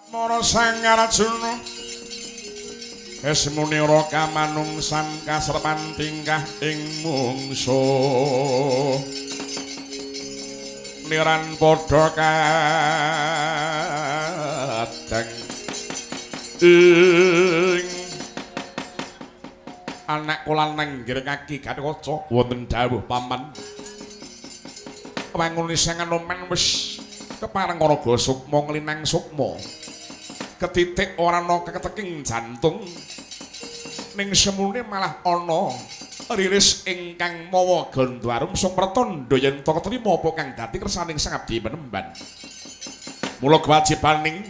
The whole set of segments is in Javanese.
Mara Sang Arjuna Esmuni raka manungsan kasrepan tingkah ing mungsu niran padha kadang ing anak kula nenggir kaki Gatotkaca wonten dawuh paman wangune Sang Anoman wis kepareng Raga Sukma nglinang sukma ketitik ora ana keketeking jantung ning semune malah ana riris ingkang mawa Gandharum sung pratandha yen ta ketrima apa kang dadi kersaning Sang Abdi Panembahan. Mula kewajibaning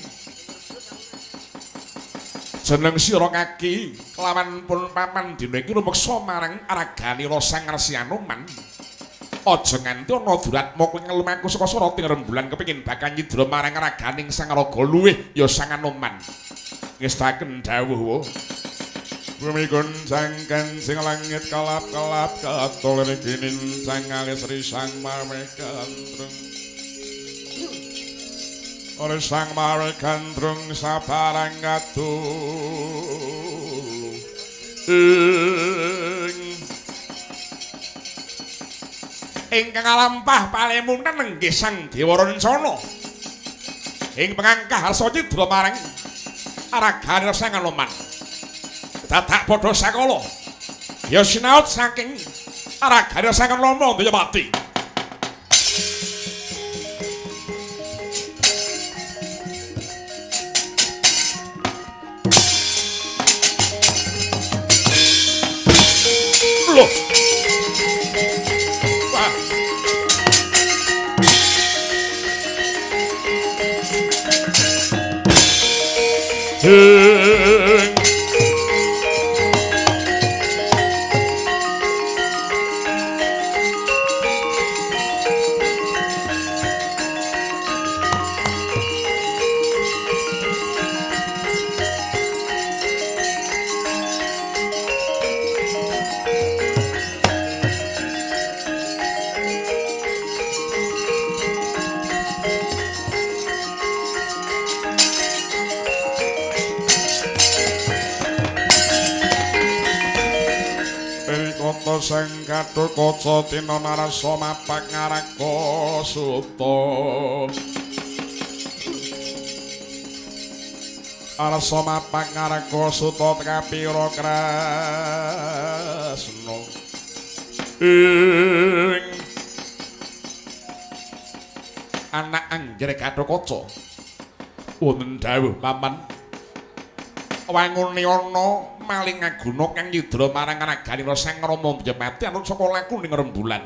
jeneng sira kaki kelawan pun paman dina iki rumeksa marang araganira Sang Resi Anoman. Aja nganti ana duratmu kuwi ngelumaku saka Surati rembulan kepengin bakal nyidra marang raganing Sang Raga luwih ya Sang Anoman. Ngestaken dawuh bumi goncangkan sing langit kelap-kelap katul reginin sang alis risang marwekandrung ora sang marwekandrung sabarang katul ingkang lampah palemunan nenggih Sang Dewa Rencana ing pangangkah harsa cidra marang aragane Sang Anoman dadak padha sakala ya sinaut saking aragane Sang Anoman daya mati loh Sang Gatotkaca tina narasa mapak ngaraka suta arsa mapak ngaraka suta kapira Kresna ing anak Angger Gatotkaca wonten dawuh paman wangune ana maling ngaguna kang nyidra marang araganira Sang Rama Njemati anut saka laku ning rembulan.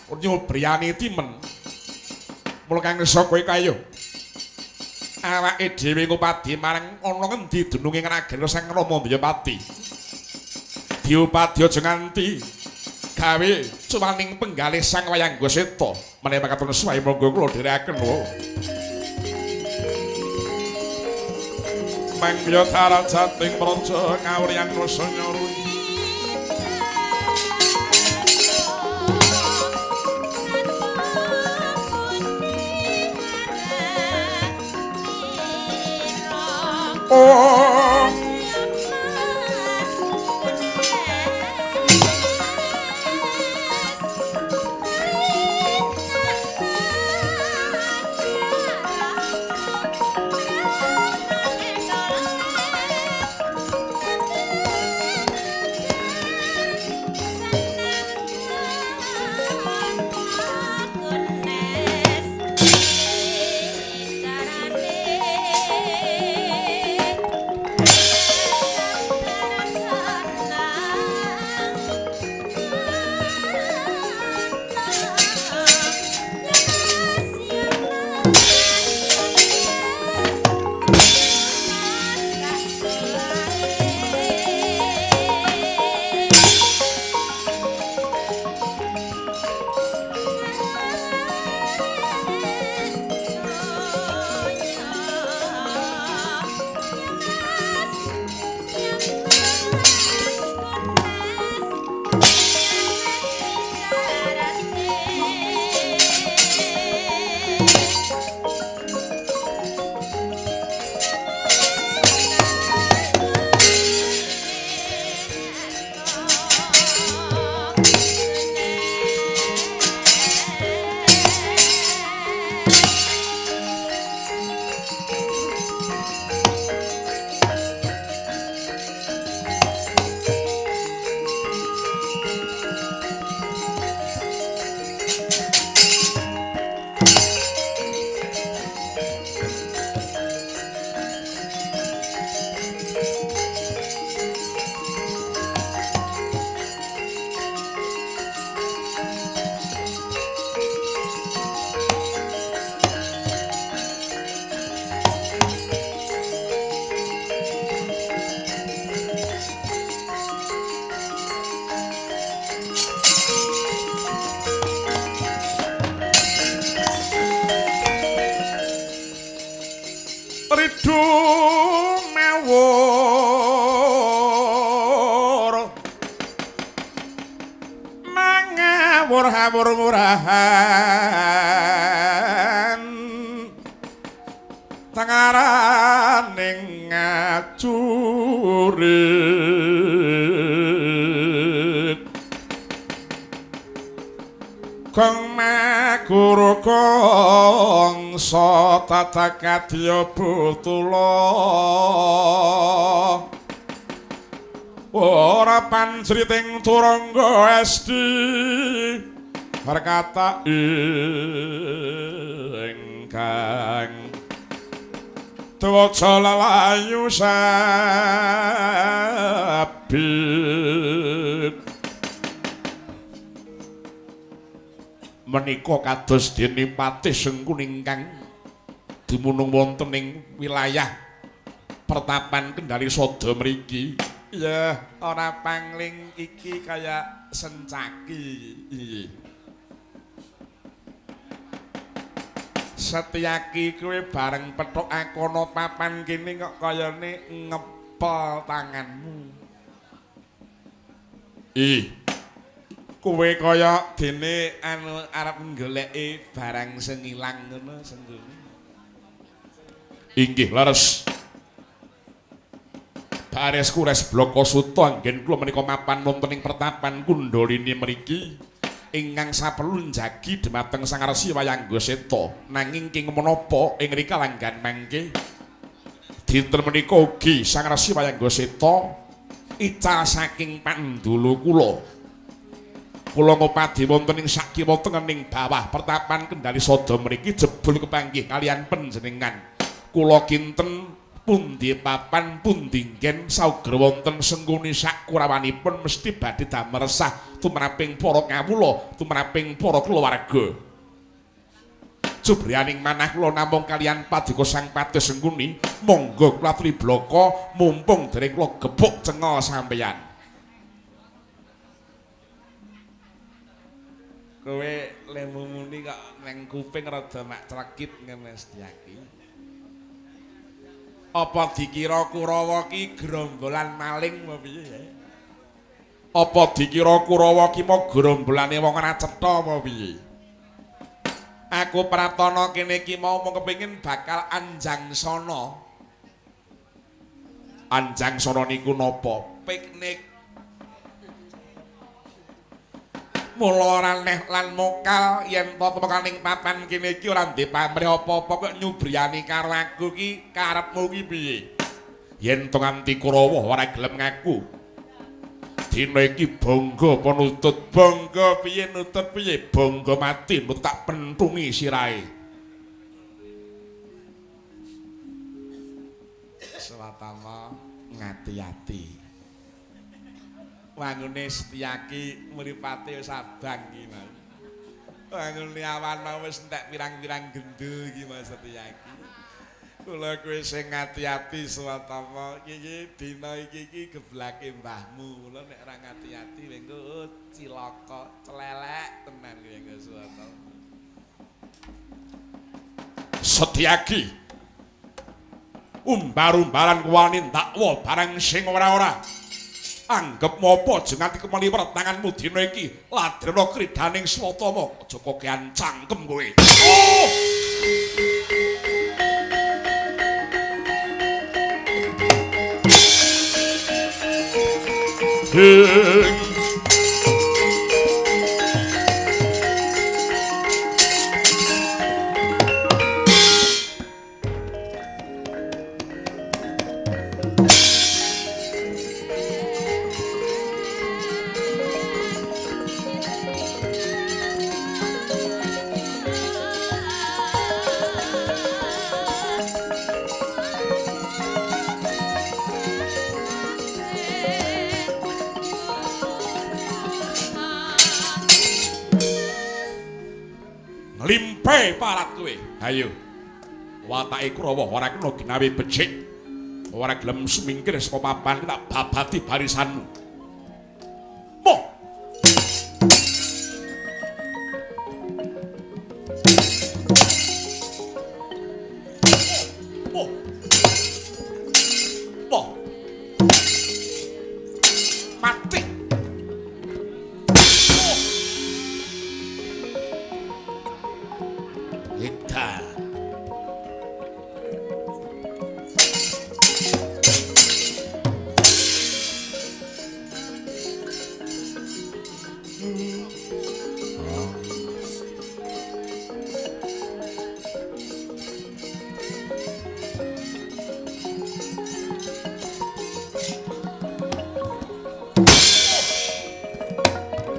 Nyobriyane timen. Mula kang resa kowe kaya awake dhewe ngupadi marang ana ngendi dununge araganira Sang Rama Njemati. Diupadi aja nganti gawe cuwaning penggalih Sang Wayang Goseta. Menawi makaten suwahe monggo kula dherekaken wae. Mangya tarajating praja ngawriyan rasa nyaru ridu mawur mangawur hawur murahan tangaraning ngacurit kang maguru kangsa tatakadya butula ora pancriting turangga esti perkata ingkang tuwaca lalayu sabit menika kados dene patih Sengkuni ingkang dumunung wonten ing wilayah Pertapan Kendari Sada mriki. Ya, ora pangling iki kaya sencaki. Setyaki kowe bareng pethuk akono papan kene kok kayane ngepel tanganmu. Kowe kaya dene anu arep goleki barang sing ilang ngono Sengkuni. Inggih leres. Bares kures bloko suto anggen kula menika mapan wonten ing Pertapan Kundalini mriki ingkang saperlu njagi dhumateng Sang Resi Wayangga Seta nanging king menapa ing mrika langgan mangke dinten menika ugi Sang Resi Wayangga Seta ical saking pandulu kula ngopadi wonten ing sakiwa tengening bawah Pertapan Kendari Sada mriki jebul kepanggih kalian panjenengan kula kinten pundi papan pundi nggen sauger wonten Sengkuni sakurawanipun mesti badhe damel resah tumraping para kawula tumraping para kulawarga. Jubriyaning manah kula namung kaliyan Paduka Sang Patih Sengkuni monggo kula triblaka mumpung dereng kula gebuk cengol sampeyan. Kowe lemu muni kok nang kuping rada mak crekit ngene Setyaki. Apa dikira Kurawa ki gerombolan maling apa piye ya? Apa dikira Kurawa ki mau gerombolane wong ora cetha apa piye? Aku Pratana kene iki mau kepengin bakal Anjangsana. Anjangsana niku napa? Piknik. Mula ora neh lan mokal yen to tekaning papan kene iki ora ndek pamrih apa-apa kok nyubriyani karo aku ki karepmu ki piye? Yen to nganti Kurawa ora gelem ngaku. Dina iki bangga apa nutut bangga piye nutut piye bangga mati mbok tak pentungi sirahe. Swatama ngati-ati. Wangune Setyaki mripate wis abang iki, Mas. Wangune awan wis entek pirang-pirang gendul iki, Mas Setyaki. Kula kowe sing ngati-ati swatama iki dina iki geblake mbahmu. Kula nek ora ngati-ati wengko cilaka, celelek tenan kowe swatama. Setyaki. Umbar-umbaran kuwani ndakwa barang sing ora-ora. Anggep mopo jengat kemali tanganmu dina iki ladrena kridaning swatama aja kokean cangkem kowe. Oh! Limpe parat kowe. Ayo. Watake Kurawa ora kena ginawe becik. Ora gelem sumingkir saka papan tak babati barisanmu. Mo. Oh. Oh. Mati. Oh. Edan.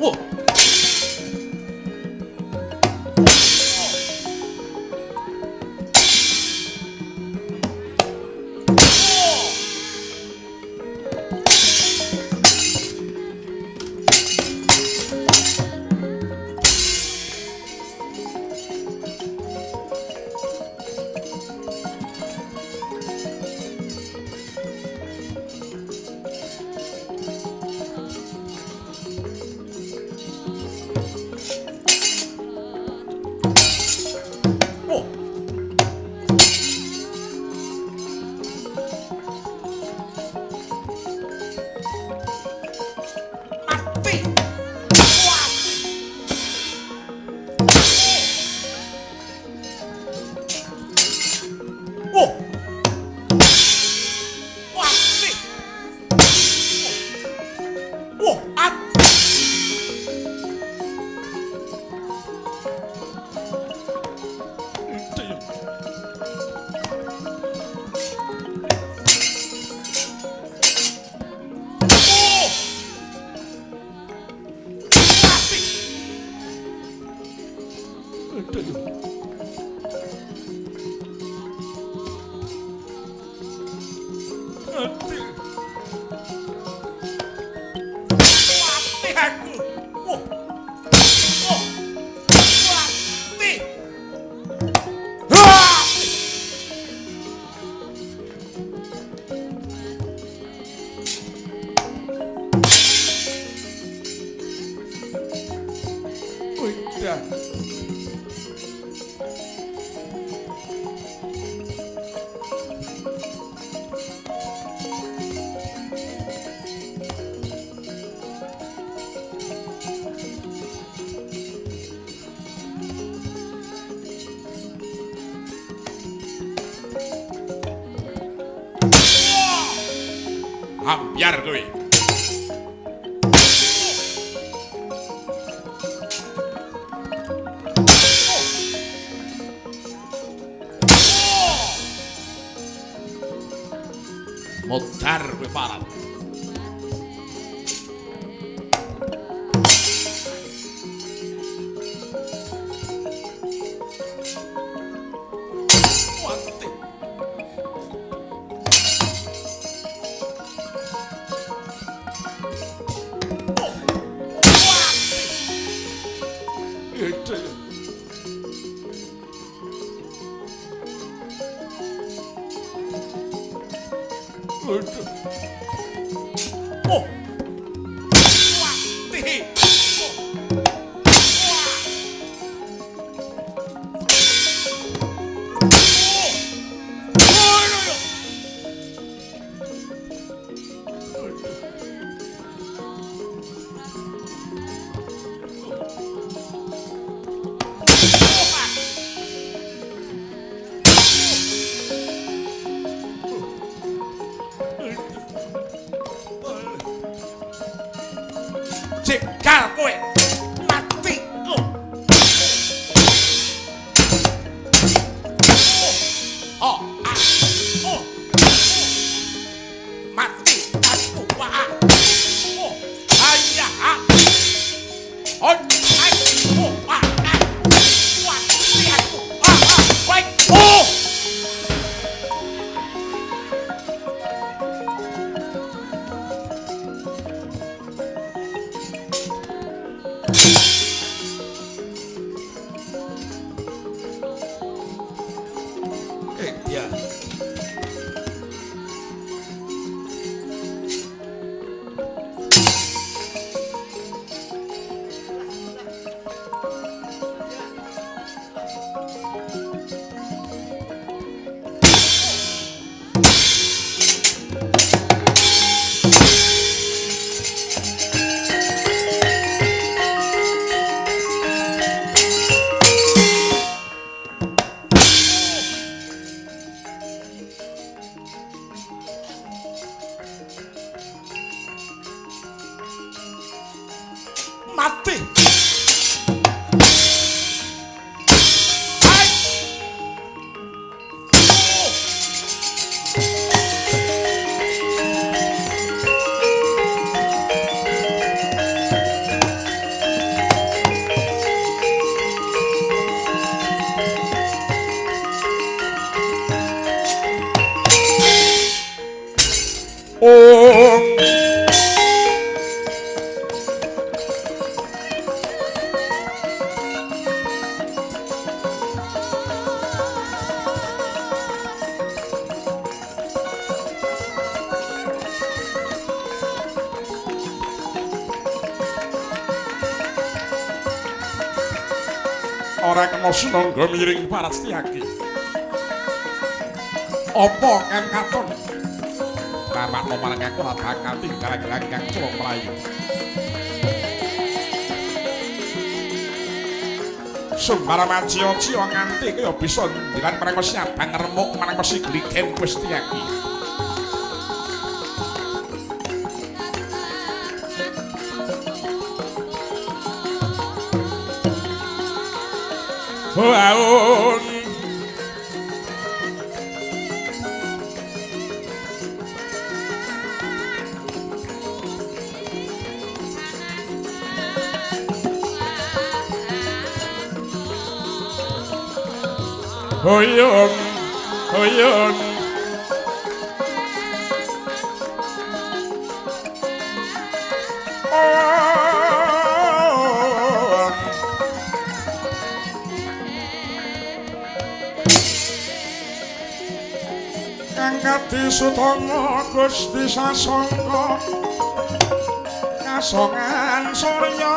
Whoa. Ambyar kowe. Modar kowe parat. Oh. Wati. Cekal kowe mati ku. Oh, oh, mati aku wah. Oh, ayah. Oh, aku wah. Mati aku. Baik. Oh. mati. Ora kena sinangga miring parat Setyaki. Apa kang katon? Tamakno marang aku ora bakal tinggal gelanggang Cula Melayu. Sembara macia-cia nganti kaya bisa ndilan marang Mas Abang remuk marang Mas Gligen wis Setyaki. Waun Hoyong hoyong Kangkati Sutama Gusti Sasongko Kasongan Surya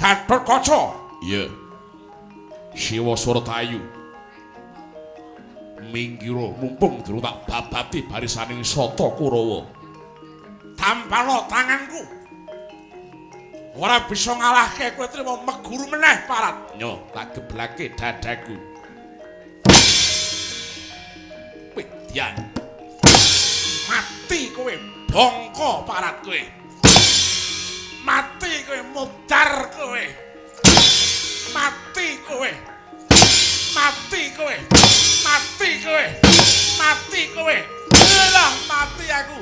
Gatotkaca. Iya. Siwa Suratayu. Minggiro mumpung durung tak babati barisaning Sata Kurawa. Tampana tanganku. Ora bisa ngalahke kowe trimo meguru meneh parat. Nyo, tak geblake dadaku. Widyan. Mati kowe, bongko parat kowe. Mati kowe, mudar kowe. Mati kowe. Mati kowe. Mati kowe. Mati kowe. Lah mati aku.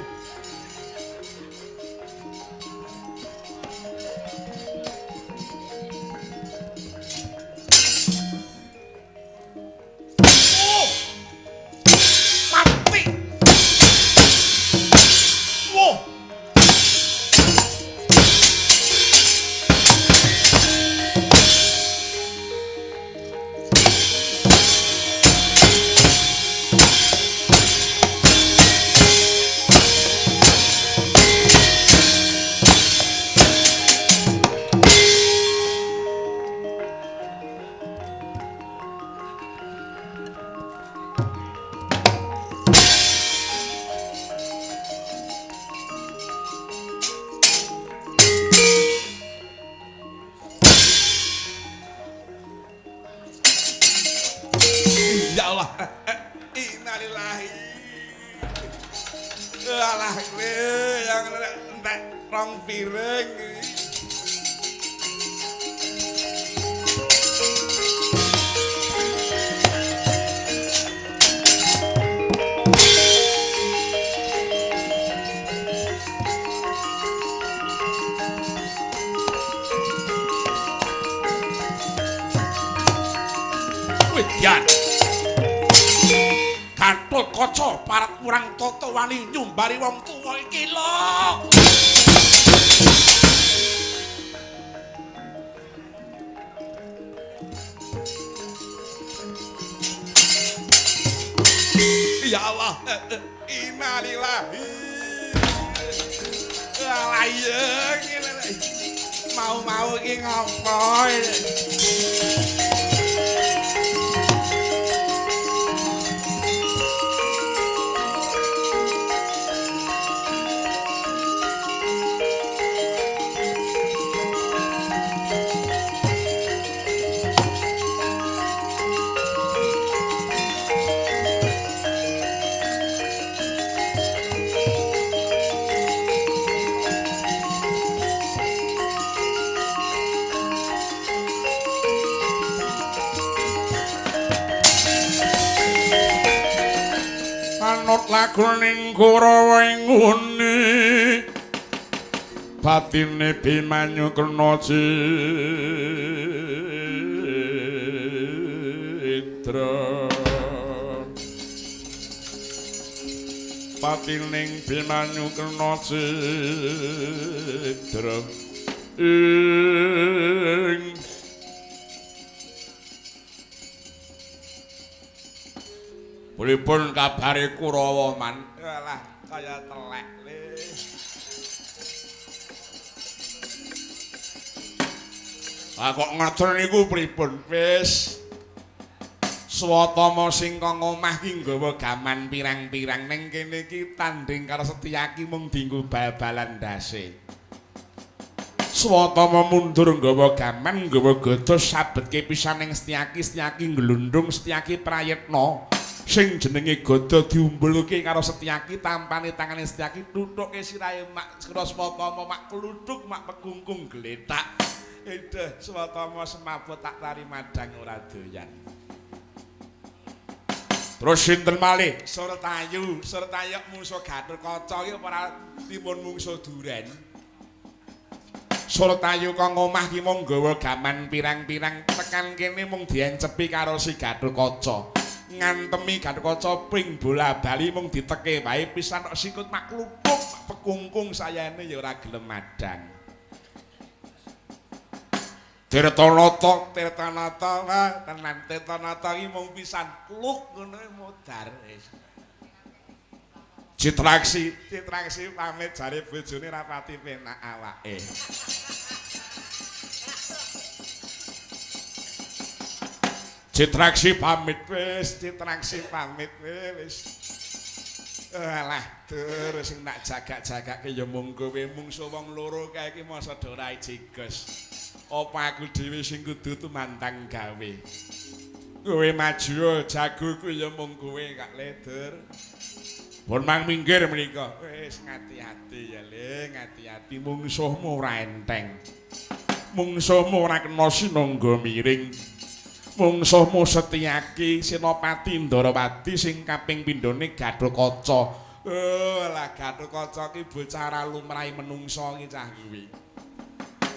Oh! Mati. Wah. Ya Allah. Innalillahi. Alah kowe yang entek rong piring. Widyan. Gatotkaca parat murang tata wani nyumbari wong tuwa iki lho. Ya Allah, innalillahi. Alah iya ngene. Mau-mau iki ngopo? Manut laguning Kurawa ingune batine Bimanyu kena citra batining Bimanyu kena citra ing pripun kabare Kurawa man? Alah kaya telek le. Lah kok ngatur niku pripun? Wis Swatama sing kang omah ki nggawa gaman pirang-pirang ning kene iki tanding karo Setyaki mung dienggo bal-balan ndase. Swatama mundur nggawa gaman, nggawa gada sabetke pisan ning Setyaki, Setyaki nglundung, Setyaki prayitna. Sing jenenge gada diumbulke karo Setyaki tampane tangane Setyaki tutuke sirahe mak Swatama mak kluduk mak pegungkung gletak. Edeh Swatama semaput tak tari madang ora doyan. Terus sinten malih? Suratayu, Suratayu mungsuh Gatotkaca iki ora timun mungsuh duren. Suratayu kang omah ki mung nggawa gaman pirang-pirang tekan kene mung diencepi karo si Gatotkaca. Ngantemi Gatotkaca ping bola-bali mung diteke wae pisan kok sikut mak klupuk mak pekungkung sayane ya ora gelem madang. Tirtanata tenan Tirtanata iki mung pisan kluk ngono modar wis. Citraksi pamit jare bojone ra pati penak awake. Citraksi pamit wis, Citraksi pamit wis. Alah, tur sing nak jagak-jagake ya mung kowe mungsu wong loro kae iki masa ora jigos. Apa aku dhewe sing kudu tumantang gawe. Kowe maju jago kuwi ya mung kowe Kak Ledur. Pun mang minggir menika. Wis ngati-ati ya Le, ngati-ati mungsuhmu ora enteng. Mungsuhmu ora kena sinangga miring. Mungsuhmu Setyaki Senopati Ndarawati sing kaping pindhone Gatotkaca. Lah Gatotkaca ki bocah lumrahe menungsa iki cah kuwi.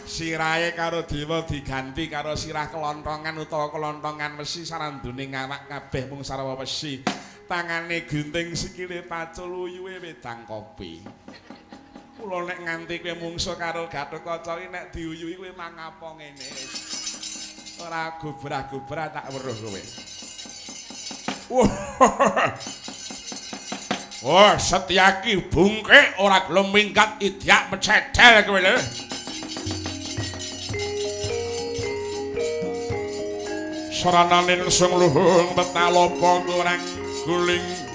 Sirahe karo dewa diganti karo sirah kelontongan utawa kelontongan wesi saranduning awak kabeh mung sarwa wesi. Tangane gunting sikile pacul uyuhe wedang kopi. Kula nek nganti kowe mungsuh karo Gatotkaca iki nek diuyuhi kowe mangapa ngene. Ora gubrah-gubrah tak weruh kowe. Wah, Setyaki bungkek ora gelem minggat idyak mecedel kowe lho. Sarananing sing luhung betalopa kurang guling.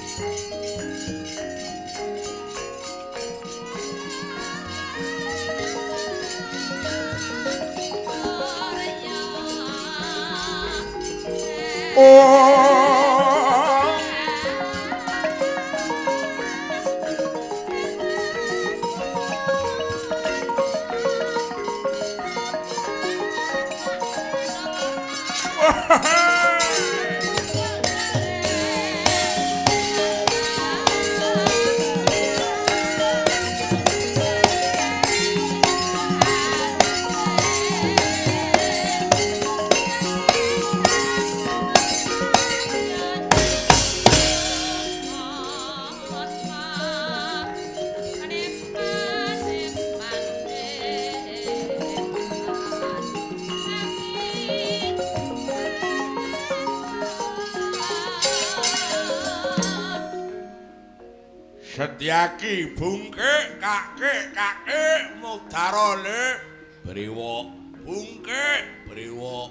Setyaki bungkek kakek mudhara le brewok bungkek brewok.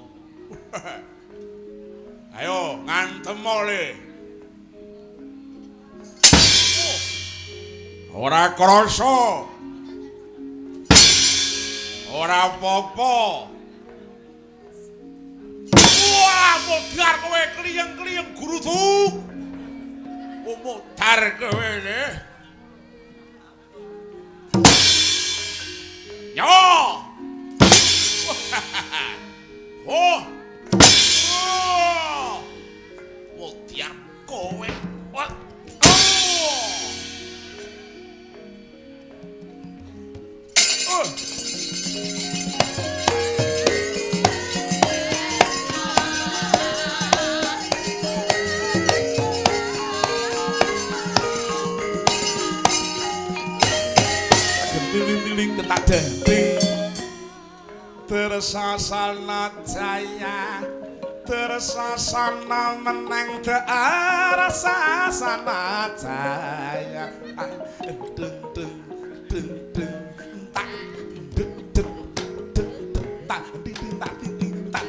Ayo ngantem le. Ora krasa. Ora apa-apa. Wah, mudhar kowe kliyeng-kliyeng gurutu. Mudhar kowe le. Yo! Oh! Oh! Mudhar kowe. What? Oh! Tak dending tersasana jaya tersasana menang tersasana jaya deng deng deng deng tak deng deng tak ding tak ding tak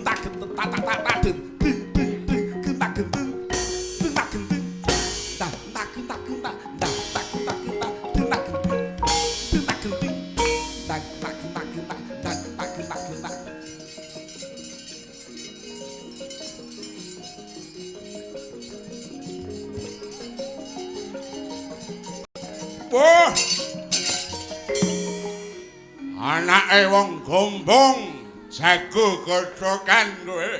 tak tak tak tak deng deng deng tak gendeng tak gendeng tak tak tak tak Wah, anake wong gombong jago godhokan kowe.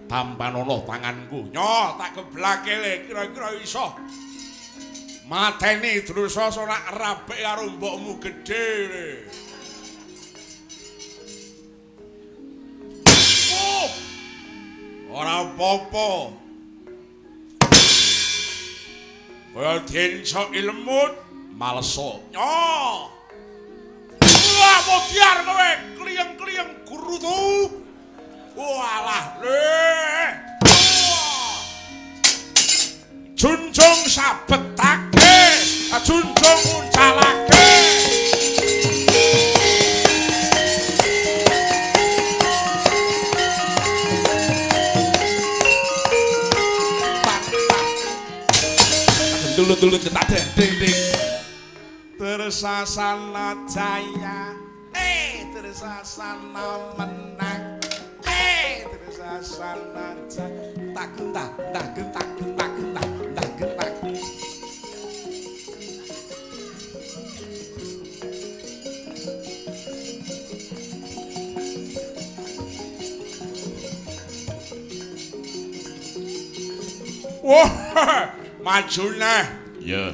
Tampanono tanganku, nyo tak geblake le kira-kira iso mateni Drusa ora rabek karo mbokmu gedhe le. Ora apa-apa. Kaya denso ilmu malso. Nyo. Wah, mudhar kowe kliyeng-kliyeng gurutu. Walah le. Junjung sabetake, junjung uncalake. dulu tak ding tersasana jaya tersasana menang tersasana jaya tak gentak wah maju nah ya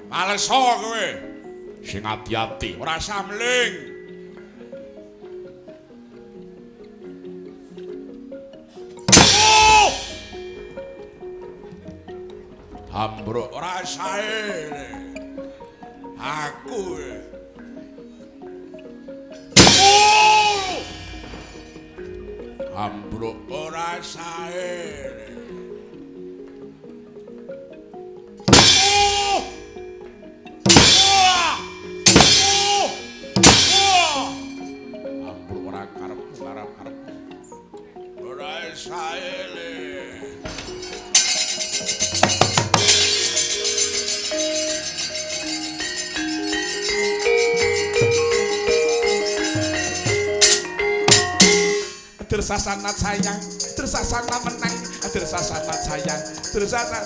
males kowe sing ati-ati ora samling ambruk ora sae aku ambruk ora sae Tersasana sayang, tersasana menang, tersasana sayang, tersasana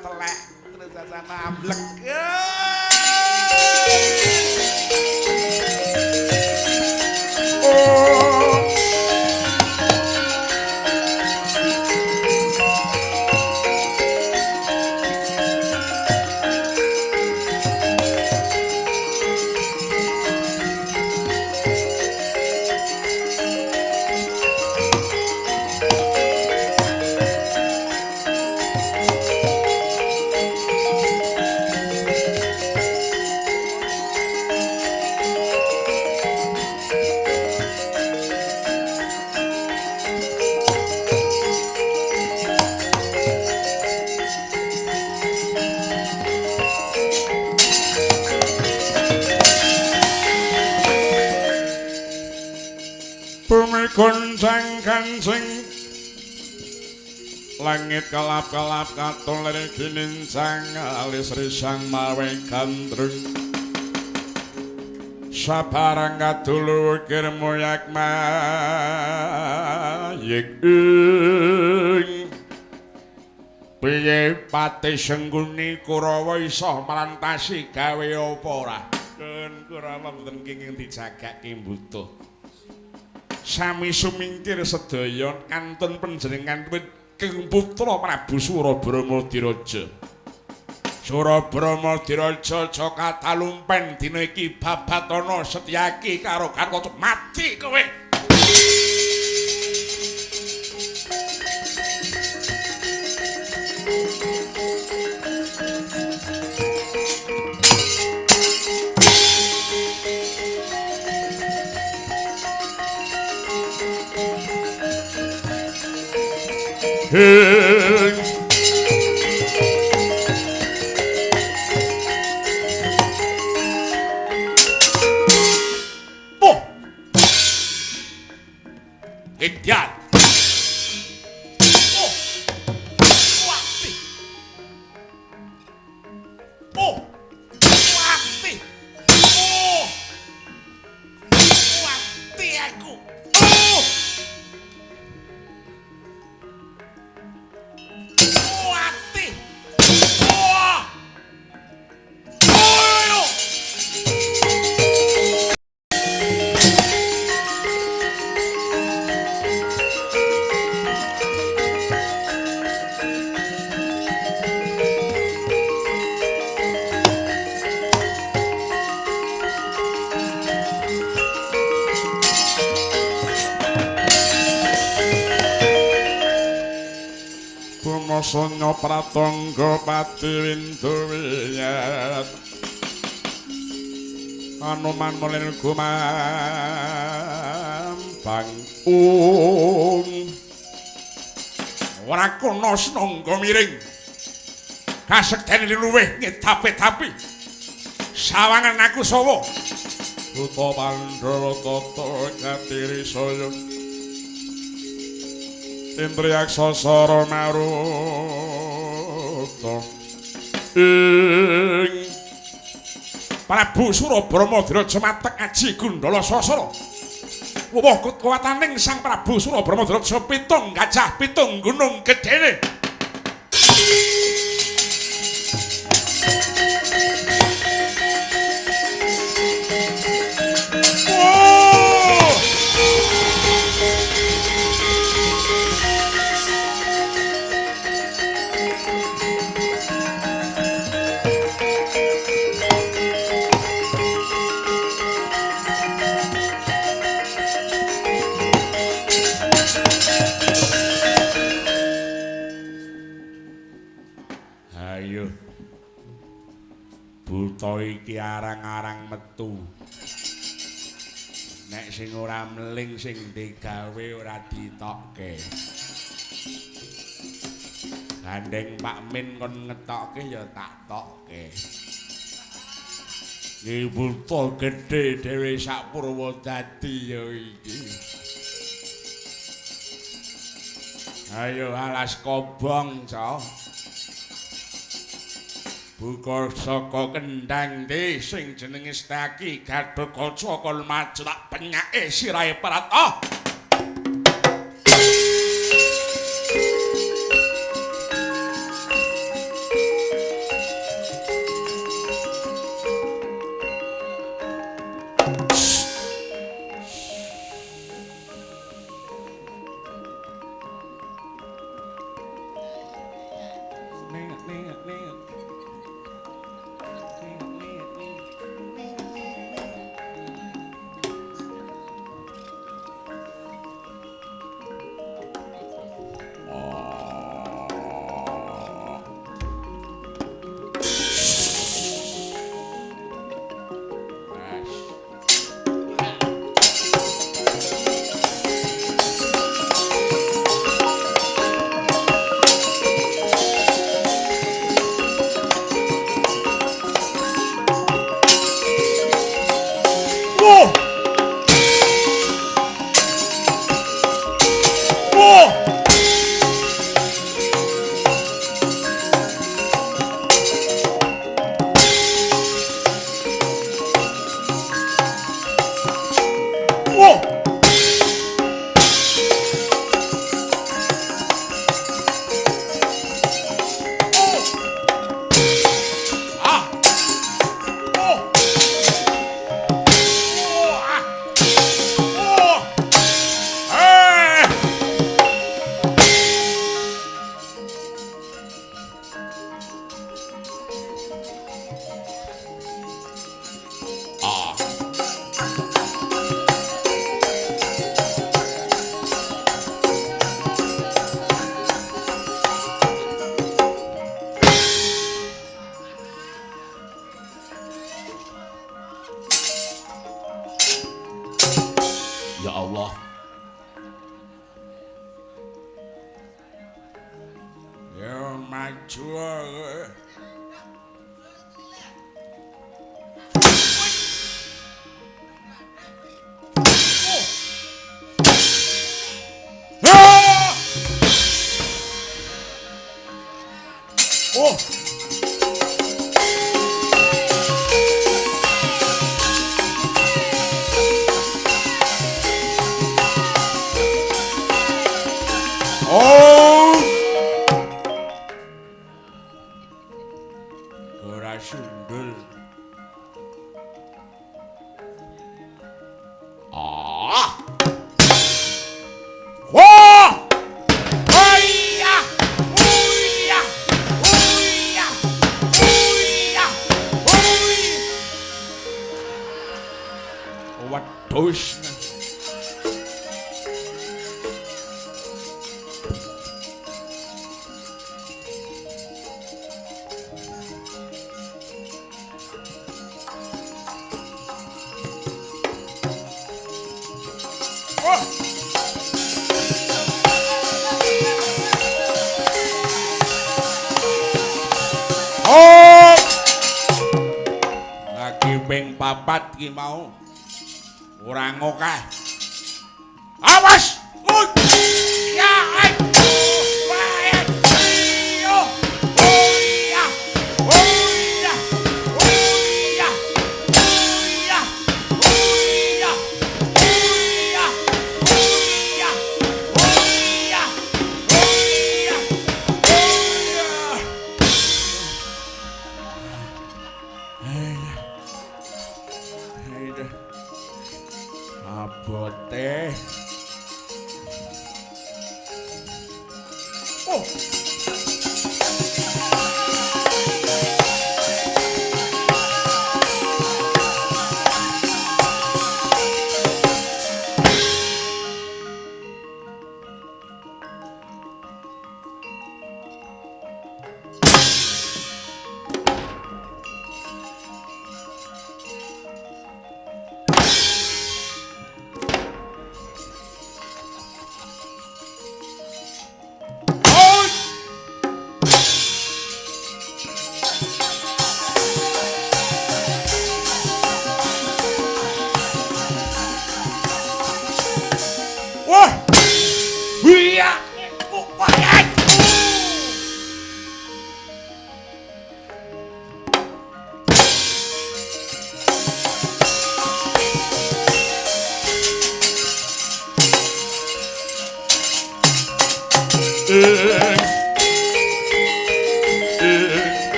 telek, tersasana amblek. Goncang kancing langit kalap-kalap katon lir ginincang alis risang mawe gandrung sabarang kadulu ukir moyak mayik piye pati sengguni Kurawa iso melantasi gawe apa ora ken Kurawa mboten kenging dijagake mbutuh sami sumingkir sedaya kantun panjenengan Kang Putra Prabu Surabrama Diraja. Surabrama Diraja aja katalumpen dina iki Babatana Setyaki karo Kartoco mati kowe. Oh, Indian. Oh, Wati. Oh, Wati. Oh, Wati aku. Oh. Wati. Oh. Oh. Pumasanya pratangga pati windu-wiyat Anoman mulih gumampang ora kono snangga miring kasektene luweh ngedape-dapi sawangan aku sawa Buta Pandhawa tata katiri saya Indriyaksa sara maruta ing Prabu Surabrama Draja matek aji Gundala Sasara wuh kekuwataning Sang Prabu Surabrama Draja pitung gajah pitung gunung gedene buta iki arang-arang metu nek sing ora mling sing digawe ora ditokke gandeng Pak Min kon ngetokke ya tak tokke iki buta gedhe dhewe sak Purwodadi ya iki ayo alas kobong cok buka saka kendang di sing jenenge Staki Gatotkaca kon maju tak penyake sirahe Prata ping papat ki mau ora ngokeh. Awas! Ya! Abote. Oh.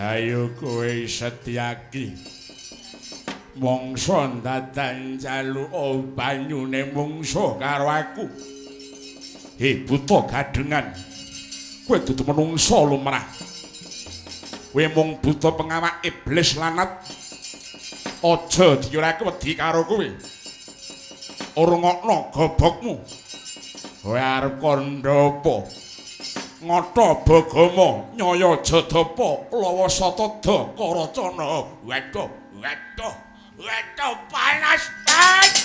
Ayo kowe Setyaki mangsa dadan jaluk banyune mungsuh karo aku. Buta gadengan kowe dudu menungsa lumrah. Kowe mung buta pengawak iblis lanat. Aja dikirake wedi karo kowe. Urungokno gobokmu. Kowe arep kandha apa? Ngata Bagama Nyaya Jadapa Lawa Satada Karacana. Waduh panas banget.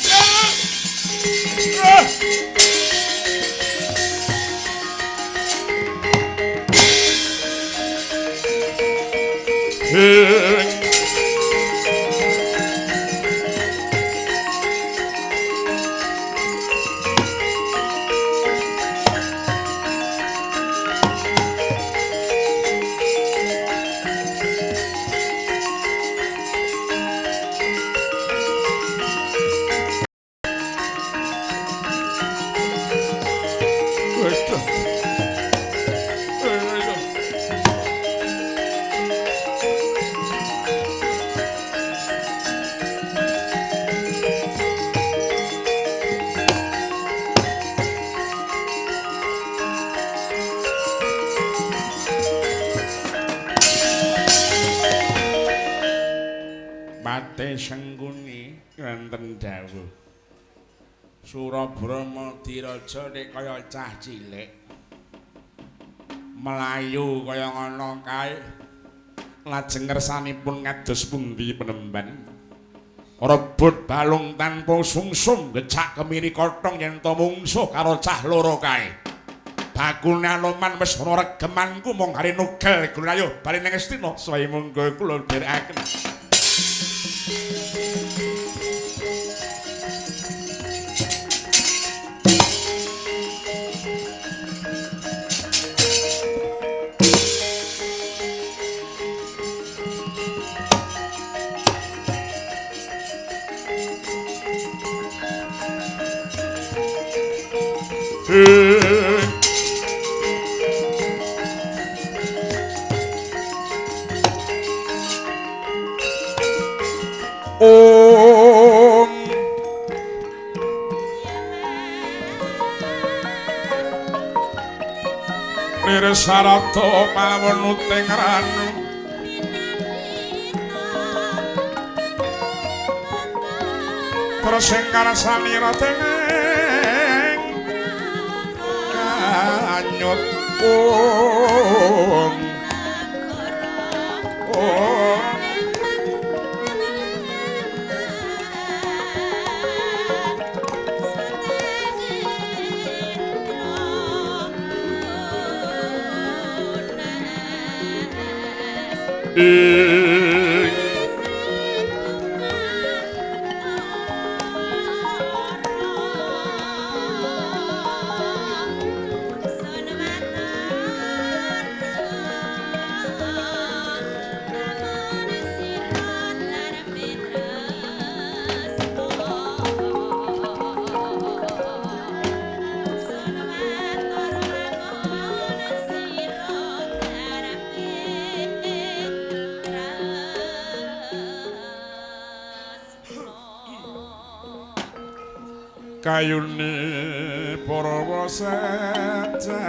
Pate Sengkuni wonten dawuh Surabrama diraja nek kaya cah cilik melayu kaya ngono kae lajeng ngersanipun ngados pundi penemban rebut balung tanpa sungsum gecak kemiri kothong yen to mungsuh karo cah loro kae bakune Anoman wis ana regemanku mung hari nugel gulayo bali ning Astina suwe monggo kula dherekaken. Om Nirsarata pawenuting ranu terus sing ngrasani rateng anyut kayune para sajati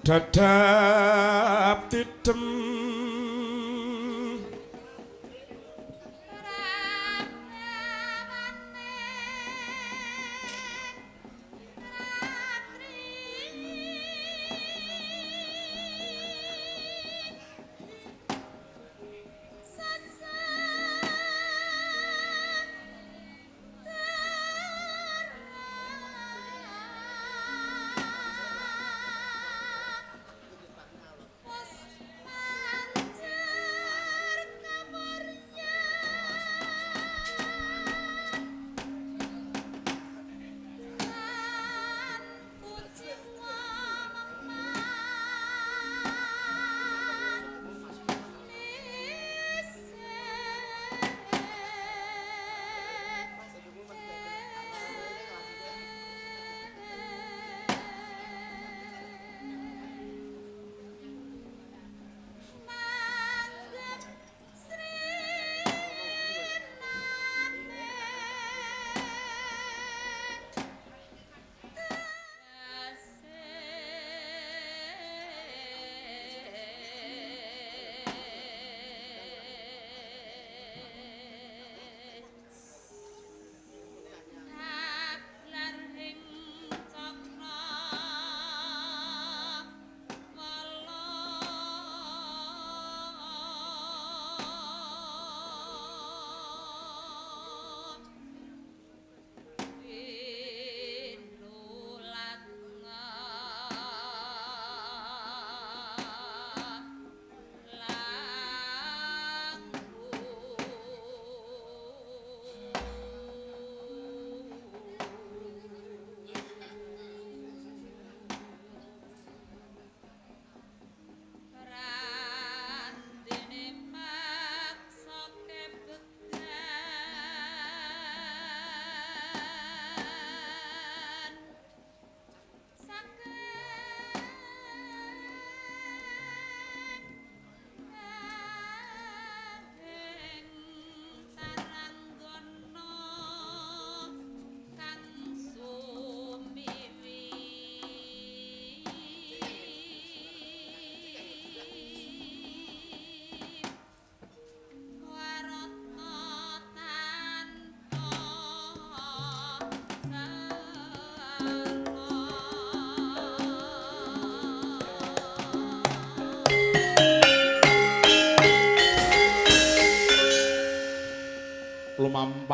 dadap tidem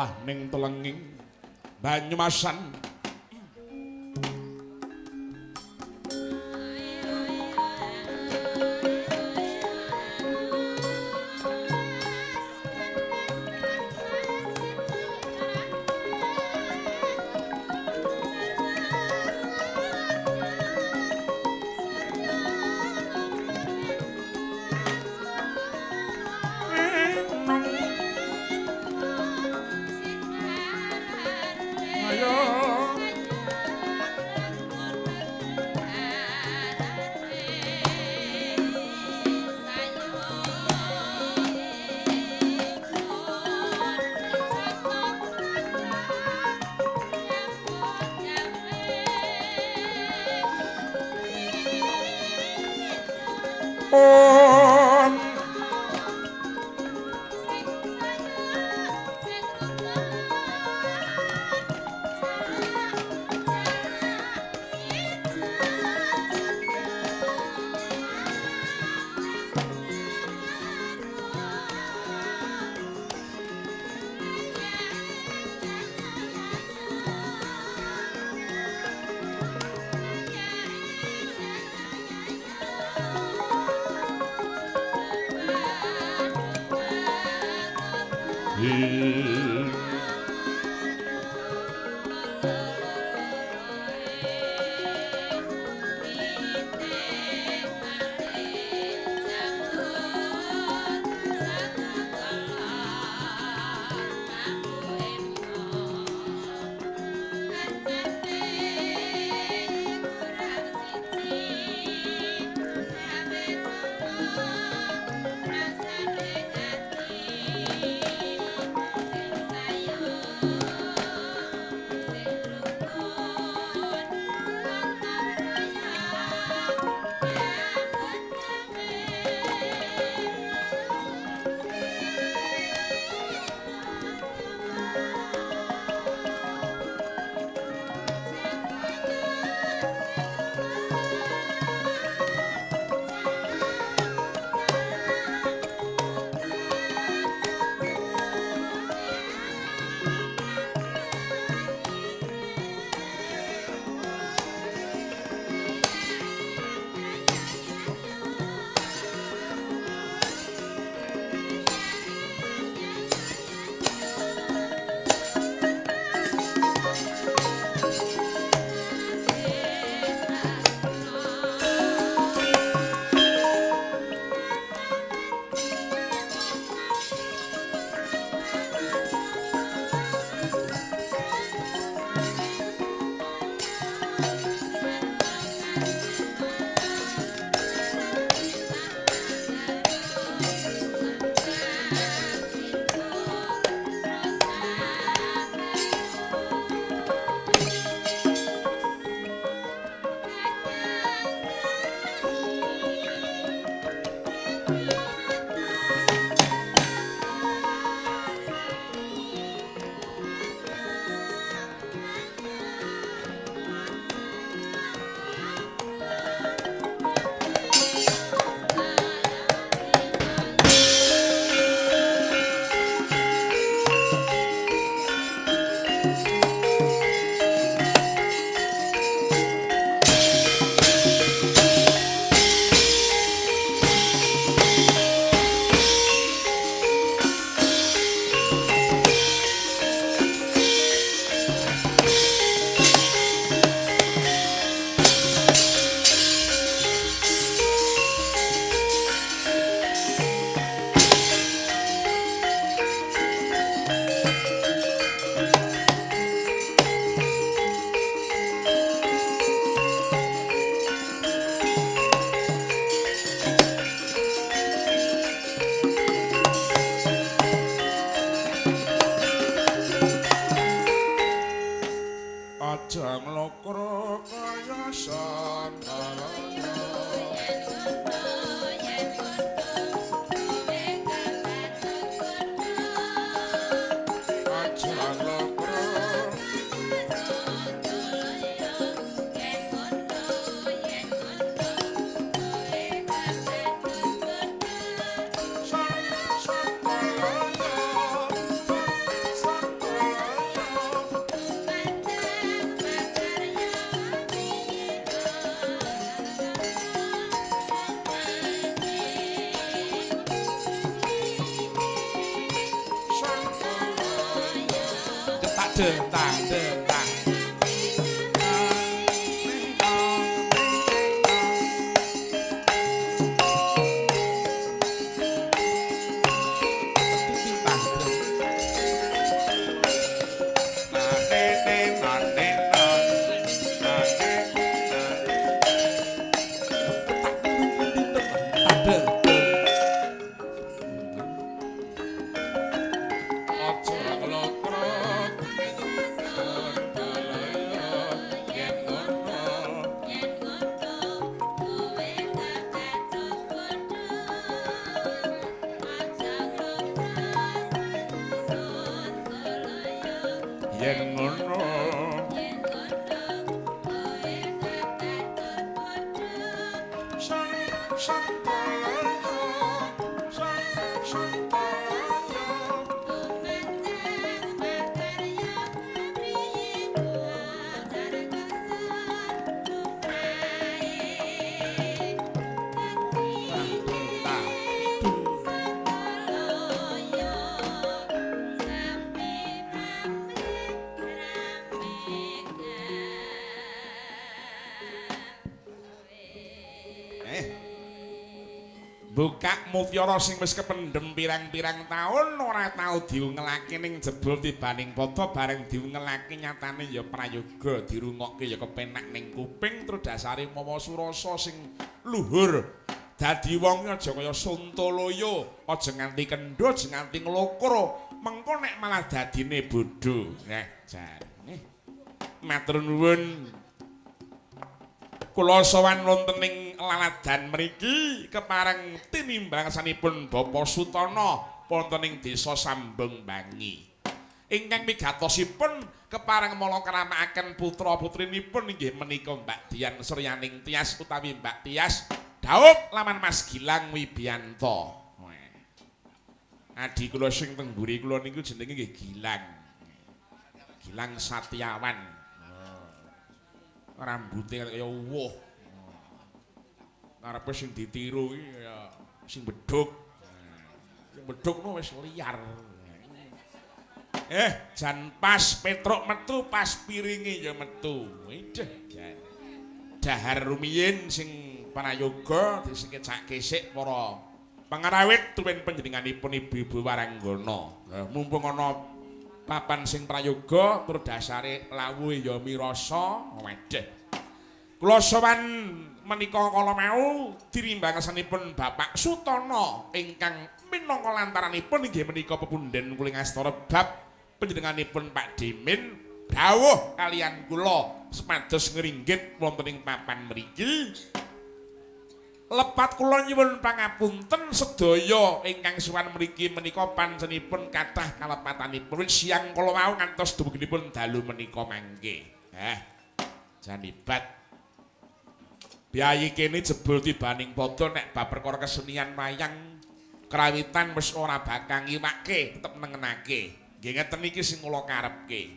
mlampah ning telenging Banyumasan. Yen ngono buka mutiara sing wis kependhem pirang-pirang taun ora tau diungelake ning jebul tibaning pada bareng diungelake nyatane ya prayoga dirungokke ya kepenak ning kuping terus dasare mawa surasa sing luhur dadi wong aja kaya Suntoloyo aja nganti kendho aja nganti nglokro mengko nek malah dadine bodho jane matur nuwun kula sowan wonten ing laladan mriki kepareng tinimbang sanipun Bapak Sutana wonten ing desa Sambeng Bangi. Ingkang migatosipun kepareng mala kramakaken putra-putrinipun inggih menika Mbak Dian Suryaning Tias utawi Mbak Tias Daup laman Mas Gilang Wibiyanto. Adi kula sing teng mburi kula niku jenenge nggih Gilang. Gilang Satyawan. Rambutnya kaya woh ngarepe sing ditiru iki ya sing bedhug no wis liar jan pas Petruk metu pas piringe ya metu dahar rumiyin sing prayoga disekecake sik para pangarawit tuwin panjenenganipun Ibu-ibu Waranggana mumpung ana papan sing prayoga tur dasare lawuhe ya mirasa wedeh kula sowan menika kala mau dirimbangasanipun Bapak Sutana ingkang minangka lantaranipun inggih menika pepundhen kuling astara bab panjenenganipun Pak Dimin dawuh kalian kula supados ngringgit wonten ing papan mriki lepat kula nyuwun pangapunten sedaya ingkang sowan mriki menika panjenipun kathah kalepatanipun siang kala wau ngantos dumuginipun dalu menika mangke. Janibat biayi kene jebul tibaning padha nek bab perkara kesenian wayang krawitan wis ora bakal ngiwake tetep nengenake. Nggih ngeten iki sing kula karepke.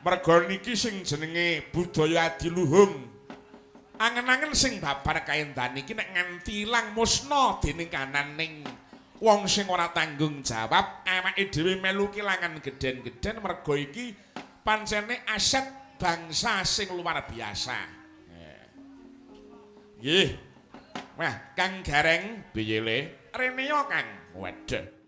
Merga niki sing jenenge budaya adiluhung angen-angen sing babar kaendan iki nek nganti ilang musna dening kananing wong sing ora tanggung jawab awake dhewe melu kelangan gedhen-gedhen merga iki pancene aset bangsa sing luar biasa. Nggih. Wah, Kang Gareng piye le? Rene yo Kang. Waduh.